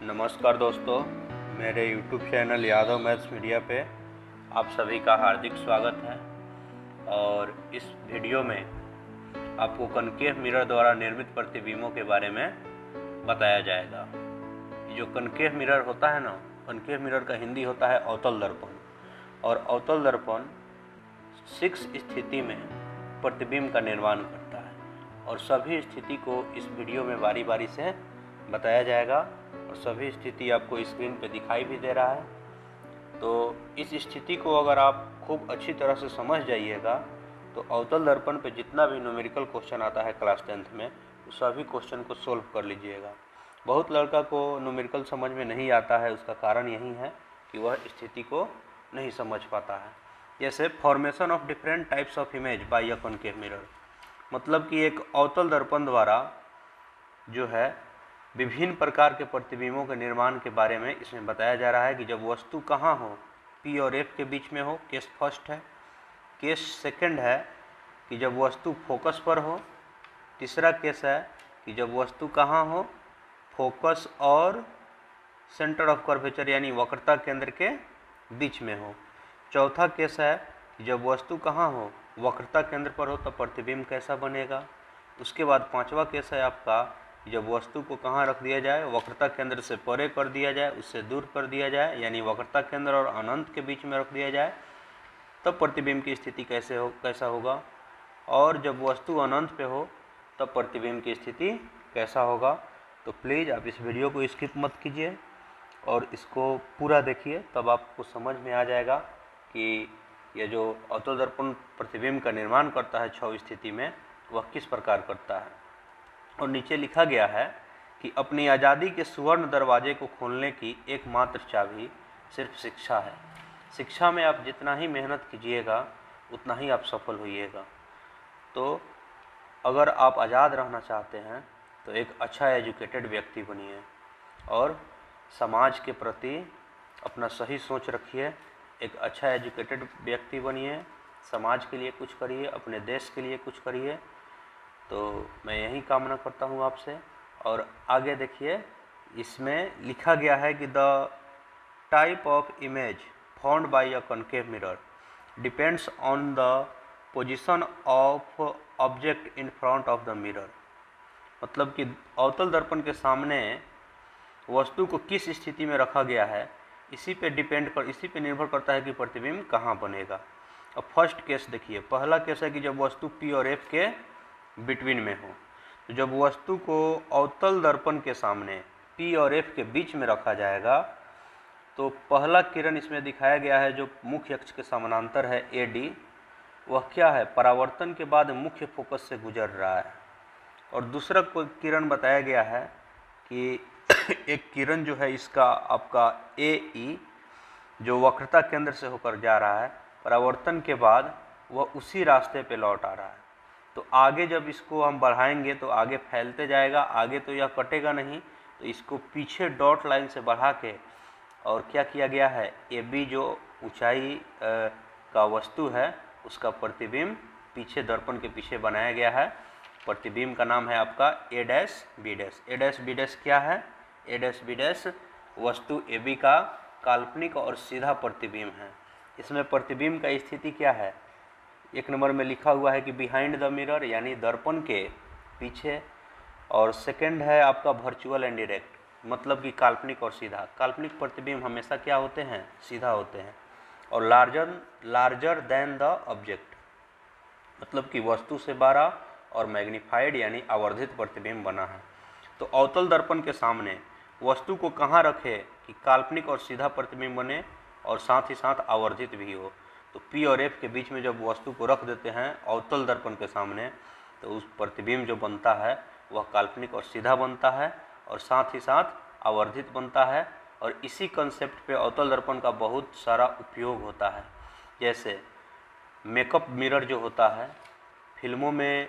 नमस्कार दोस्तों, मेरे YouTube channel Yadav maths media पे आप सभी का हार्दिक स्वागत है। और इस वीडियो में आपको कनकेव मिरर द्वारा निर्मित प्रतिबिंबों के बारे में बताया जाएगा। जो कनकेव मिरर होता है ना, कनकेव मिरर का हिंदी होता है अवतल दर्पण। और अवतल दर्पण 6 स्थिति में प्रतिबिंब का निर्माण करता है और सभी स्थिति को इस वीडियो में बारी बारी से बताया जाएगा और सभी स्थिति आपको स्क्रीन पे दिखाई भी दे रहा है। तो इस स्थिति को अगर आप खूब अच्छी तरह से समझ जाइएगा तो अवतल दर्पण पे जितना भी न्यूमेरिकल क्वेश्चन आता है क्लास 10th में, उस सभी क्वेश्चन को सोल्व कर लीजिएगा। बहुत लड़का को न्यूमेरिकल समझ में नहीं आता है, उसका कारण यही है कि वह स्थिति को नहीं समझ पाता है। जैसे formation of different types of image by a concave mirror, मतलब कि एक अवतल दर्पण द्वारा जो है विभिन्न प्रकार के प्रतिबिंबों के निर्माण के बारे में इसमें बताया जा रहा है कि जब वस्तु कहाँ हो, P और F के बीच में हो, केस फर्स्ट है। केस सेकंड है कि जब वस्तु फोकस पर हो। तीसरा केस है कि जब वस्तु कहाँ हो, फोकस और सेंटर ऑफ कर्वेचर यानी वक्रता केंद्र के बीच में हो। चौथा केस है कि जब वस्तु कहाँ हो, वक्रता केंद्र पर हो, तब प्रतिबिंब कैसा बनेगा। उसके बाद पांचवा केस है आपका जब वस्तु को कहाँ रख दिया जाए, वक्रता केंद्र से परे कर दिया जाए, उससे दूर कर दिया जाए, यानी वक्रता केंद्र और अनंत के बीच में रख दिया जाए, तब प्रतिबिंब की स्थिति कैसा होगा। और जब वस्तु अनंत पे हो तब प्रतिबिंब की स्थिति कैसा होगा। तो प्लीज़ आप इस वीडियो को स्किप मत कीजिए और इसको पूरा देखिए, तब आपको समझ में आ जाएगा कि यह जो अवतल दर्पण प्रतिबिंब का निर्माण करता है 6 स्थिति में, वह किस प्रकार करता है। और नीचे लिखा गया है कि अपनी आज़ादी के सुवर्ण दरवाजे को खोलने की एकमात्र चाबी सिर्फ शिक्षा है। शिक्षा में आप जितना ही मेहनत कीजिएगा उतना ही आप सफल होइएगा। तो अगर आप आज़ाद रहना चाहते हैं तो एक अच्छा एजुकेटेड व्यक्ति बनिए और समाज के प्रति अपना सही सोच रखिए। एक अच्छा एजुकेटेड व्यक्ति बनिए, समाज के लिए कुछ करिए, अपने देश के लिए कुछ करिए। तो मैं यही कामना करता हूँ आपसे। और आगे देखिए, इसमें लिखा गया है कि the type of image found by a concave mirror depends on the position of object in front of the mirror, मतलब कि अवतल दर्पण के सामने वस्तु को किस स्थिति में रखा गया है, इसी पे निर्भर करता है कि प्रतिबिंब कहाँ बनेगा। अब फर्स्ट केस देखिए, पहला केस है कि जब वस्तु P और F के बिटवीन में हो। तो जब वस्तु को अवतल दर्पण के सामने P और F के बीच में रखा जाएगा तो पहला किरण इसमें दिखाया गया है जो मुख्य अक्ष के समानांतर है AD, वह क्या है, परावर्तन के बाद मुख्य फोकस से गुजर रहा है। और दूसरा किरण बताया गया है कि एक किरण जो है इसका आपका AE जो वक्रता केंद्र से होकर जा रहा है, परावर्तन के बाद वह उसी रास्ते पे लौट आ रहा है। तो आगे जब इसको हम बढ़ाएंगे तो आगे फैलते जाएगा, आगे तो यह कटेगा नहीं, तो इसको पीछे डॉट लाइन से बढ़ा के और क्या किया गया है, AB जो ऊंचाई का वस्तु है उसका प्रतिबिंब पीछे दर्पण के पीछे बनाया गया है। प्रतिबिंब का नाम है आपका A', B'। क्या है, A', वस्तु AB का काल्पनिक और सीधा प्रतिबिंब है। इसमें प्रतिबिंब का स्थिति क्या है, 1 नंबर में लिखा हुआ है कि बिहाइंड द मिरर यानी दर्पण के पीछे। और सेकंड है आपका वर्चुअल एंड डायरेक्ट, मतलब कि काल्पनिक और सीधा। काल्पनिक प्रतिबिंब हमेशा क्या होते हैं, सीधा होते हैं। और लार्जर देन द ऑब्जेक्ट, मतलब कि वस्तु से बड़ा और मैग्नीफाइड यानी आवर्धित प्रतिबिंब बना है। तो अवतल दर्पण के सामने वस्तु को कहाँ रखे कि काल्पनिक और सीधा प्रतिबिंब बने और साथ ही साथ आवर्धित भी हो। तो P और F के बीच में जब वस्तु को रख देते हैं अवतल दर्पण के सामने, तो उस प्रतिबिंब जो बनता है वह काल्पनिक और सीधा बनता है और साथ ही साथ आवर्धित बनता है। और इसी कंसेप्ट पे अवतल दर्पण का बहुत सारा उपयोग होता है। जैसे मेकअप मिरर जो होता है, फिल्मों में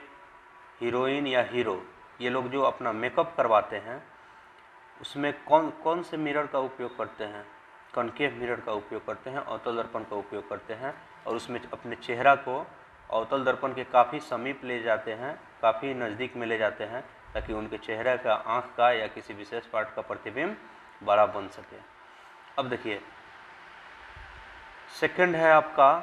हीरोइन या हीरो ये लोग जो अपना मेकअप करवाते हैं उसमें कौन से मिरर का उपयोग करते हैं, कॉनकेव मिरर का उपयोग करते हैं, अवतल दर्पण का उपयोग करते हैं। और उसमें अपने चेहरा को अवतल दर्पण के काफ़ी समीप ले जाते हैं, काफ़ी नज़दीक में ले जाते हैं, ताकि उनके चेहरे का, आँख का या किसी विशेष पार्ट का प्रतिबिंब बड़ा बन सके। अब देखिए सेकंड है आपका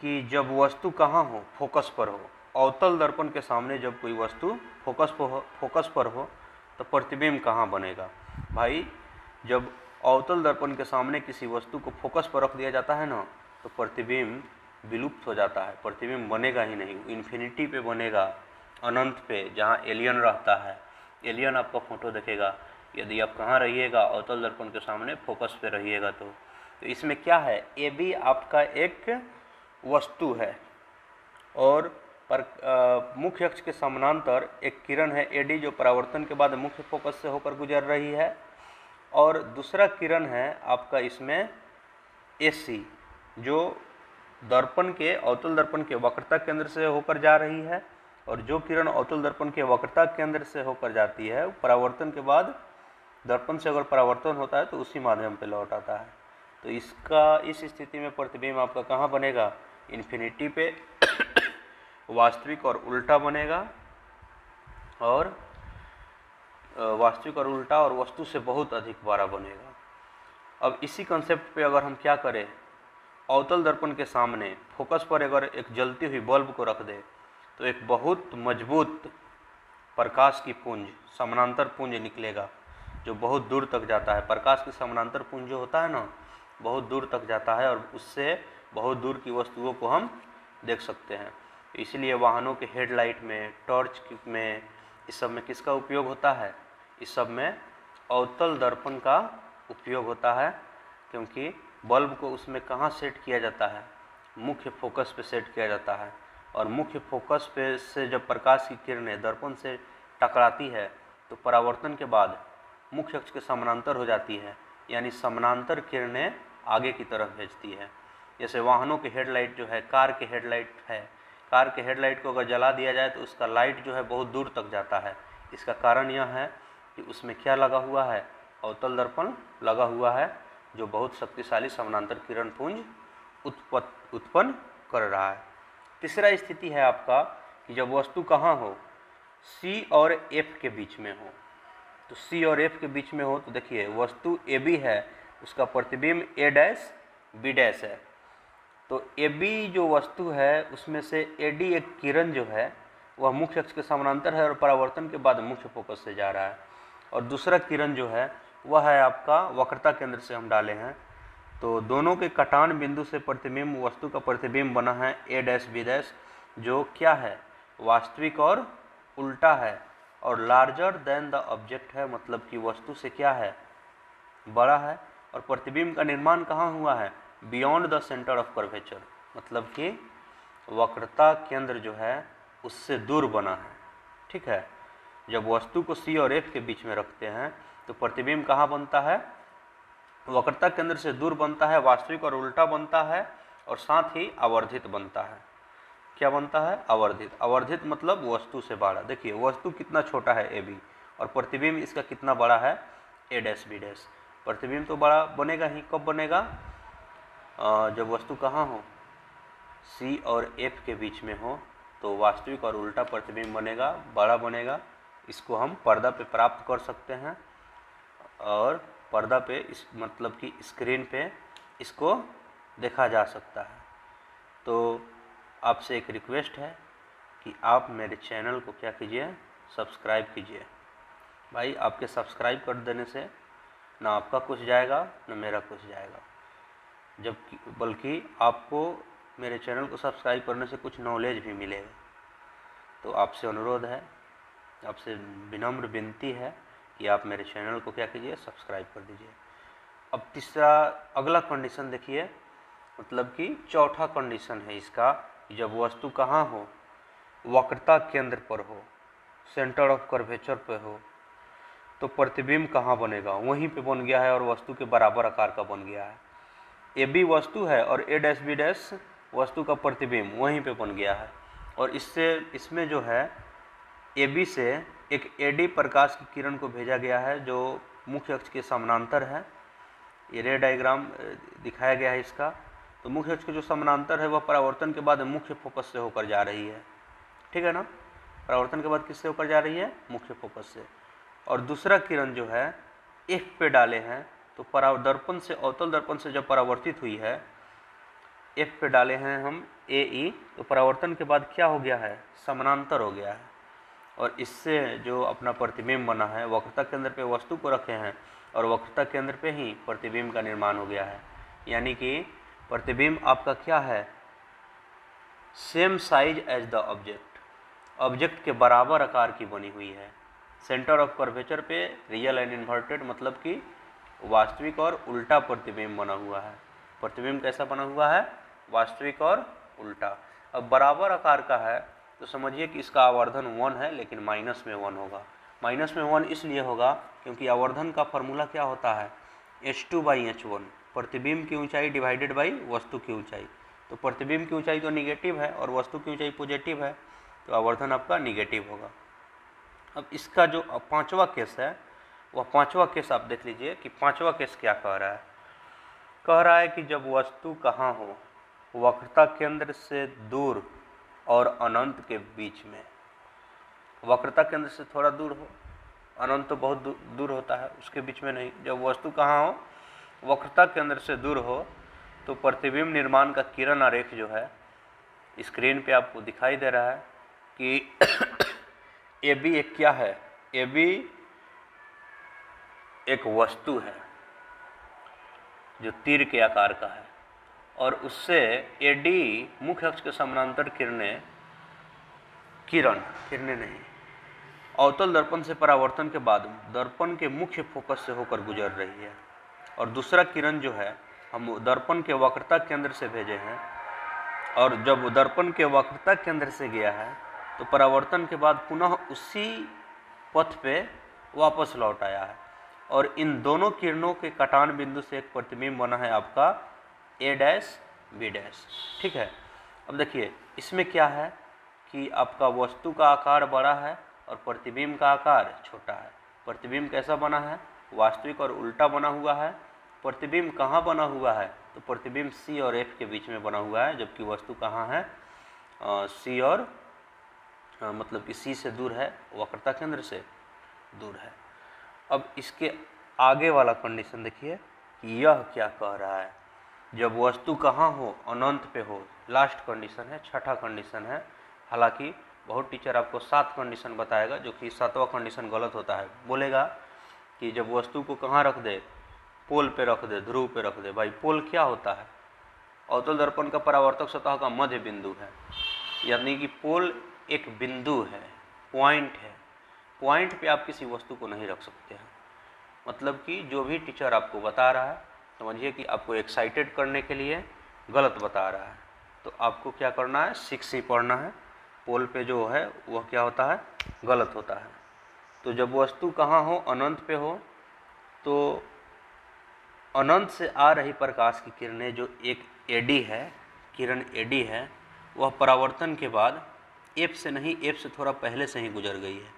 कि जब वस्तु कहाँ हो, फोकस पर हो। अवतल दर्पण के सामने जब कोई वस्तु फोकस पर हो तो प्रतिबिंब कहाँ बनेगा। भाई जब अवतल दर्पण के सामने किसी वस्तु को फोकस पर रख दिया जाता है ना, तो प्रतिबिंब विलुप्त हो जाता है, प्रतिबिंब बनेगा ही नहीं, इन्फिनिटी पे बनेगा, अनंत पे, जहाँ एलियन रहता है। एलियन आपका फोटो देखेगा यदि आप कहाँ रहिएगा, अवतल दर्पण के सामने फोकस पे रहिएगा तो इसमें क्या है, ए बी आपका एक वस्तु है और मुख्य अक्ष के समानांतर एक किरण है एडी जो परावर्तन के बाद मुख्य फोकस से होकर गुजर रही है, और दूसरा किरण है आपका इसमें एसी जो दर्पण के अवतल दर्पण के वक्रता केंद्र से होकर जा रही है, और जो किरण अवतल दर्पण के वक्रता केंद्र से होकर जाती है परावर्तन के बाद दर्पण से अगर परावर्तन होता है तो उसी माध्यम पे लौट आता है। तो इसका इस स्थिति में प्रतिबिंब आपका कहाँ बनेगा, इन्फिनिटी पे वास्तविक और उल्टा बनेगा, और वास्तविक और उल्टा और वस्तु से बहुत अधिक बड़ा बनेगा। अब इसी कंसेप्ट पे अगर हम क्या करें, अवतल दर्पण के सामने फोकस पर अगर एक जलती हुई बल्ब को रख दे तो एक बहुत मजबूत प्रकाश की पुंज, समानांतर पुंज निकलेगा जो बहुत दूर तक जाता है। प्रकाश की समानांतर पुंज जो होता है ना, बहुत दूर तक जाता है और उससे बहुत दूर की वस्तुओं को हम देख सकते हैं। इसलिए वाहनों के हेडलाइट में, टॉर्च में, इस सब में किसका उपयोग होता है, इस सब में अवतल दर्पण का उपयोग होता है, क्योंकि बल्ब को उसमें कहाँ सेट किया जाता है, मुख्य फोकस पे सेट किया जाता है, और मुख्य फोकस पे से जब प्रकाश की किरणें दर्पण से टकराती है तो परावर्तन के बाद मुख्य अक्ष के समानांतर हो जाती है, यानी समानांतर किरणें आगे की तरफ भेजती है। जैसे वाहनों के हेडलाइट जो है, कार के हेडलाइट है, कार के हेडलाइट को अगर जला दिया जाए तो उसका लाइट जो है बहुत दूर तक जाता है। इसका कारण यह है कि उसमें क्या लगा हुआ है, अवतल दर्पण लगा हुआ है जो बहुत शक्तिशाली समानांतर किरण पुंज उत्पन्न कर रहा है। तीसरा स्थिति है आपका कि जब वस्तु कहाँ हो, सी और एफ के बीच में हो। तो सी और एफ के बीच में हो तो देखिए वस्तु ए बी है, उसका प्रतिबिंब ए डैश बी डैश है। तो ए बी जो वस्तु है उसमें से ए डी एक किरण जो है वह मुख्य अक्ष के समानांतर है और परावर्तन के बाद मुख्य फोकस से जा रहा है, और दूसरा किरण जो है वह है आपका वक्रता केंद्र से हम डाले हैं। तो दोनों के कटान बिंदु से प्रतिबिंब, वस्तु का प्रतिबिंब बना है ए डैश बी डैश, जो क्या है, वास्तविक और उल्टा है, और लार्जर देन द ऑब्जेक्ट है, मतलब कि वस्तु से क्या है, बड़ा है। और प्रतिबिंब का निर्माण कहाँ हुआ है, beyond the centre of curvature, मतलब कि वक्रता केंद्र जो है उससे दूर बना है। ठीक है, जब वस्तु को सी और एफ के बीच में रखते हैं तो प्रतिबिंब कहाँ बनता है, वक्रता केंद्र से दूर बनता है, वास्तविक और उल्टा बनता है, और साथ ही आवर्धित बनता है। क्या बनता है, आवर्धित। आवर्धित मतलब वस्तु से बड़ा। देखिए वस्तु कितना छोटा है ए बी, और प्रतिबिंब इसका कितना बड़ा है, ए डैश बी डैश। प्रतिबिंब तो बड़ा बनेगा ही, कब बनेगा, जब वस्तु कहाँ हो, सी और एफ के बीच में हो, तो वास्तविक और उल्टा प्रतिबिंब बनेगा, बड़ा बनेगा। इसको हम पर्दा पे प्राप्त कर सकते हैं, और पर्दा पे इस मतलब कि स्क्रीन पे इसको देखा जा सकता है। तो आपसे एक रिक्वेस्ट है कि आप मेरे चैनल को क्या कीजिए, सब्सक्राइब कीजिए। भाई आपके सब्सक्राइब कर देने से ना आपका कुछ जाएगा ना मेरा कुछ जाएगा, जबकि बल्कि आपको मेरे चैनल को सब्सक्राइब करने से कुछ नॉलेज भी मिलेगा। तो आपसे अनुरोध है, आपसे विनम्र विनती है कि आप मेरे चैनल को क्या कीजिए, सब्सक्राइब कर दीजिए। अब तीसरा अगला कंडीशन देखिए, मतलब कि चौथा कंडीशन है इसका, जब वस्तु कहाँ हो, वक्रता केंद्र पर हो, सेंटर ऑफ कर्वेचर पे हो, तो प्रतिबिंब कहाँ बनेगा, वहीं पे बन गया है और वस्तु के बराबर आकार का बन गया है। ए बी वस्तु है और ए डैश बी डैश वस्तु का प्रतिबिंब वहीं पे बन गया है, और इसमें जो है ए बी से एक ए डी प्रकाश की किरण को भेजा गया है जो मुख्य अक्ष के समानांतर है। ये रे डायग्राम दिखाया गया है इसका। तो मुख्य अक्ष के जो समानांतर है वह परावर्तन के बाद मुख्य फोकस से होकर जा रही है। ठीक है ना, परावर्तन के बाद किससे होकर जा रही है, मुख्य फोकस से। और दूसरा किरण जो है एफ पे डाले हैं तो दर्पण से अवतल दर्पण से जब परावर्तित हुई है, एफ पे डाले हैं हम ए ई, तो परावर्तन के बाद क्या हो गया है, समानांतर हो गया है। और इससे जो अपना प्रतिबिंब बना है, वक्रता केंद्र पे वस्तु को रखे हैं और वक्रता केंद्र पे ही प्रतिबिंब का निर्माण हो गया है। यानी कि प्रतिबिंब आपका क्या है, same size as the object, object के बराबर आकार की बनी हुई है। सेंटर ऑफ कर्वेचर पे रियल एंड इन्वर्टेड, मतलब कि वास्तविक और उल्टा प्रतिबिंब बना हुआ है। प्रतिबिंब कैसा बना हुआ है, वास्तविक और उल्टा। अब बराबर आकार का है तो समझिए कि इसका आवर्धन 1 है, लेकिन माइनस में 1 होगा। माइनस में 1 इसलिए होगा क्योंकि आवर्धन का फॉर्मूला क्या होता है, h2/h1, प्रतिबिंब की ऊंचाई डिवाइडेड बाई वस्तु की ऊंचाई। तो प्रतिबिंब की ऊंचाई तो निगेटिव है और वस्तु की ऊंचाई पॉजिटिव है, तो आवर्धन आपका निगेटिव होगा। अब इसका जो पांचवा केस है, वह पांचवा केस आप देख लीजिए कि पांचवा केस क्या कह रहा है। कह रहा है कि जब वस्तु कहाँ हो, वक्रता केंद्र से दूर और अनंत के बीच में। वक्रता केंद्र से थोड़ा दूर हो, अनंत तो बहुत दूर होता है, उसके बीच में नहीं। जब वस्तु कहाँ हो, वक्रता केंद्र से दूर हो, तो प्रतिबिंब निर्माण का किरण आरेख जो है स्क्रीन पे आपको दिखाई दे रहा है कि ए बी एक क्या है, ए बी एक वस्तु है जो तीर के आकार का है, और उससे ए डी मुख्य अक्ष के समानांतर किरणें नहीं, अवतल दर्पण से परावर्तन के बाद दर्पण के मुख्य फोकस से होकर गुजर रही है। और दूसरा किरण जो है हम दर्पण के वक्रता केंद्र से भेजे हैं, और जब दर्पण के वक्रता केंद्र से गया है तो परावर्तन के बाद पुनः उसी पथ पे वापस लौट आया है। और इन दोनों किरणों के कटान बिंदु से एक प्रतिबिंब बना है आपका ए डैश बी डैश। ठीक है, अब देखिए इसमें क्या है कि आपका वस्तु का आकार बड़ा है और प्रतिबिंब का आकार छोटा है। प्रतिबिंब कैसा बना है, वास्तविक और उल्टा बना हुआ है। प्रतिबिंब कहाँ बना हुआ है, तो प्रतिबिंब सी और एफ के बीच में बना हुआ है, जबकि वस्तु कहाँ है, सी और मतलब कि सी से दूर है, वक्रता केंद्र से दूर है। अब इसके आगे वाला कंडीशन देखिए कि यह क्या कह रहा है, जब वस्तु कहाँ हो, अनंत पे हो। लास्ट कंडीशन है, छठा कंडीशन है। हालांकि बहुत टीचर आपको 7 कंडीशन बताएगा, जो कि 7वां कंडीशन गलत होता है। बोलेगा कि जब वस्तु को कहाँ रख दे, पोल पे रख दे, ध्रुव पे रख दे। भाई पोल क्या होता है, अवतल दर्पण का परावर्तक सतह का मध्य बिंदु है, यानी कि पोल एक बिंदु है, पॉइंट है। पॉइंट पे आप किसी वस्तु को नहीं रख सकते हैं। मतलब कि जो भी टीचर आपको बता रहा है, समझिए कि आपको एक्साइटेड करने के लिए गलत बता रहा है, तो आपको क्या करना है, 6 ही पढ़ना है। पोल पे जो है वह क्या होता है, गलत होता है। तो जब वस्तु कहाँ हो, अनंत पे हो, तो अनंत से आ रही प्रकाश की किरणें जो एक एडी है, किरण एडी है, वह परावर्तन के बाद एफ से नहीं, एफ से थोड़ा पहले से ही गुजर गई है।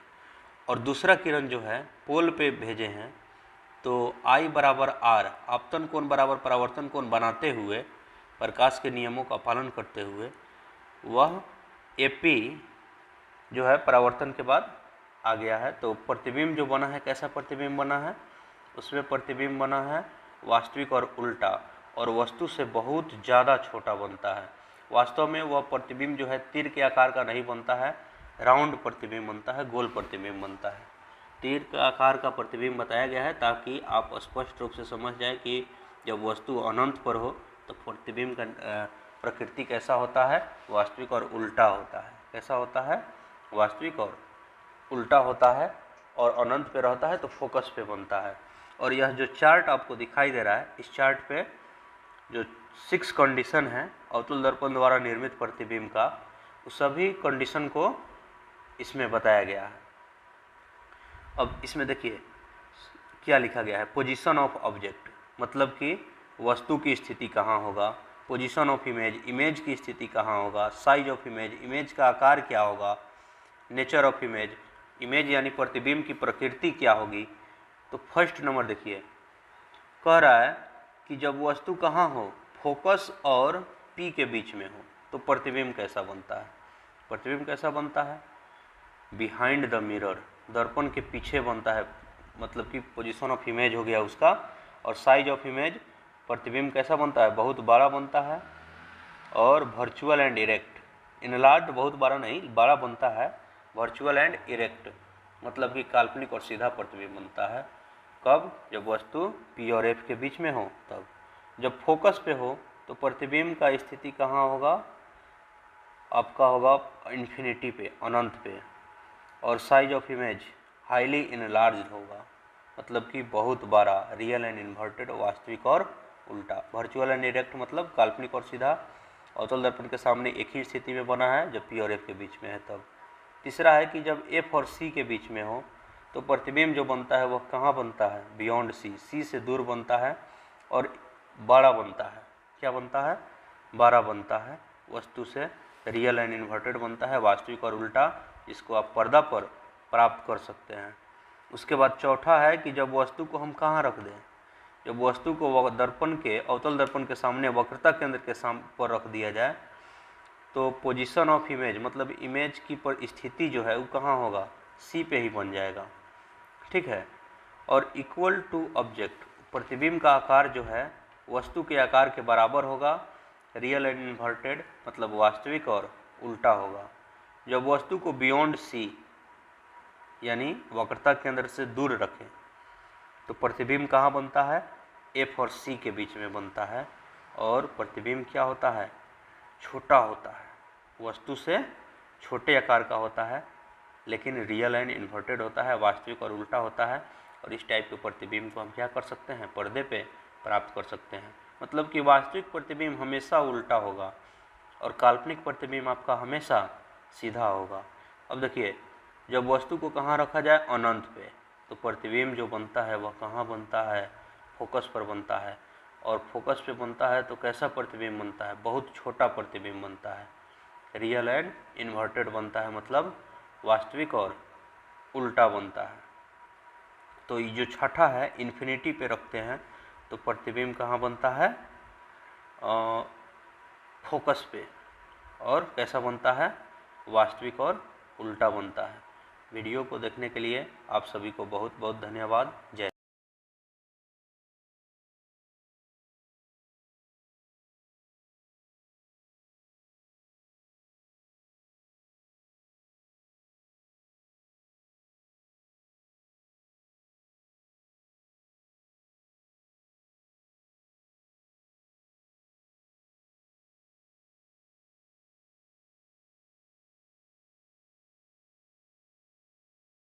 और दूसरा किरण जो है पोल पे भेजे हैं, तो I बराबर R, आपतन कोण बराबर परावर्तन कोण बनाते हुए, प्रकाश के नियमों का पालन करते हुए, वह AP जो है परावर्तन के बाद आ गया है। तो प्रतिबिंब जो बना है, कैसा प्रतिबिंब बना है, उसमें प्रतिबिंब बना है वास्तविक और उल्टा, और वस्तु से बहुत ज़्यादा छोटा बनता है। वास्तव में वह प्रतिबिंब जो है तीर के आकार का नहीं बनता है, राउंड प्रतिबिंब बनता है, गोल प्रतिबिंब बनता है। तीर का आकार का प्रतिबिंब बताया गया है ताकि आप स्पष्ट रूप से समझ जाए कि जब वस्तु अनंत पर हो तो प्रतिबिंब का प्रकृति कैसा होता है, वास्तविक और उल्टा होता है। कैसा होता है, वास्तविक और उल्टा होता है, और अनंत पे रहता है तो फोकस पे बनता है। और यह जो चार्ट आपको दिखाई दे रहा है, इस चार्ट पे जो 6 कंडीशन है अवतल दर्पण द्वारा निर्मित प्रतिबिंब का, उस सभी कंडीशन को इसमें बताया गया है। अब इसमें देखिए क्या लिखा गया है, पोजीशन ऑफ ऑब्जेक्ट, मतलब कि वस्तु की स्थिति कहाँ होगा। पोजीशन ऑफ इमेज, इमेज की स्थिति कहाँ होगा। साइज ऑफ इमेज, इमेज का आकार क्या होगा। नेचर ऑफ इमेज, इमेज यानी प्रतिबिंब की प्रकृति क्या होगी। तो फर्स्ट नंबर देखिए, कह रहा है कि जब वस्तु कहाँ हो, फोकस और पी के बीच में हो, तो प्रतिबिंब कैसा बनता है। प्रतिबिंब कैसा बनता है, बिहाइंड द मिरर, दर्पण के पीछे बनता है, मतलब कि पोजीशन ऑफ इमेज हो गया उसका। और साइज ऑफ इमेज, प्रतिबिंब कैसा बनता है, बहुत बड़ा बनता है। और वर्चुअल एंड इरेक्ट, इनलार्ज बहुत बड़ा नहीं, बड़ा बनता है। वर्चुअल एंड इरेक्ट मतलब कि काल्पनिक और सीधा प्रतिबिंब बनता है। कब, जब वस्तु पी और एफ के बीच में हो तब। जब फोकस पे हो तो प्रतिबिंब का स्थिति कहाँ होगा, आपका होगा इन्फिनिटी पे, अनंत पे। और size of image highly enlarge होगा, मतलब कि बहुत बड़ा, रियल एंड इन्वर्टेड, वास्तविक और उल्टा। वर्चुअल एंड इरेक्ट मतलब काल्पनिक और सीधा, अवतल दर्पण के सामने एक ही स्थिति में बना है जब पी और एफ के बीच में है तब। तीसरा है कि जब एफ और सी के बीच में हो तो प्रतिबिंब जो बनता है वह कहाँ बनता है, बियॉन्ड सी, सी से दूर बनता है और बड़ा बनता है। क्या बनता है, बड़ा बनता है वस्तु से, रियल एंड इन्वर्टेड बनता है, वास्तविक और उल्टा, जिसको आप पर्दा पर प्राप्त कर सकते हैं। उसके बाद चौथा है कि जब वस्तु को हम कहाँ रख दें, जब वस्तु को दर्पण के, अवतल दर्पण के सामने वक्रता केंद्र के पर रख दिया जाए तो पोजीशन ऑफ इमेज मतलब इमेज की पर स्थिति जो है वो कहाँ होगा, सी पे ही बन जाएगा। ठीक है। और इक्वल टू ऑब्जेक्ट, प्रतिबिंब का आकार जो है वस्तु के आकार के बराबर होगा, रियल एंड इन्वर्टेड मतलब वास्तविक और उल्टा होगा। जब वस्तु को बियॉन्ड सी यानी वक्रता केंद्र से दूर रखें तो प्रतिबिंब कहाँ बनता है, एफ और सी के बीच में बनता है। और प्रतिबिंब क्या होता है, छोटा होता है, वस्तु से छोटे आकार का होता है, लेकिन रियल एंड इन्वर्टेड होता है, वास्तविक और उल्टा होता है। और इस टाइप के प्रतिबिंब को हम क्या कर सकते हैं, पर्दे पे प्राप्त कर सकते हैं। मतलब कि वास्तविक प्रतिबिंब हमेशा उल्टा होगा और काल्पनिक प्रतिबिंब आपका हमेशा सीधा होगा। अब देखिए, जब वस्तु को कहाँ रखा जाए, अनंत पे, तो प्रतिबिंब जो बनता है वह कहाँ बनता है, फोकस पर बनता है। और फोकस पे बनता है तो कैसा प्रतिबिंब बनता है, बहुत छोटा प्रतिबिंब बनता है, रियल एंड इन्वर्टेड बनता है, मतलब वास्तविक और उल्टा बनता है। तो ये जो छठा है, इन्फिनिटी पे रखते हैं तो प्रतिबिंब कहाँ बनता है, फोकस पे, और कैसा बनता है, वास्तविक और उल्टा बनता है। वीडियो को देखने के लिए आप सभी को बहुत बहुत धन्यवाद। जय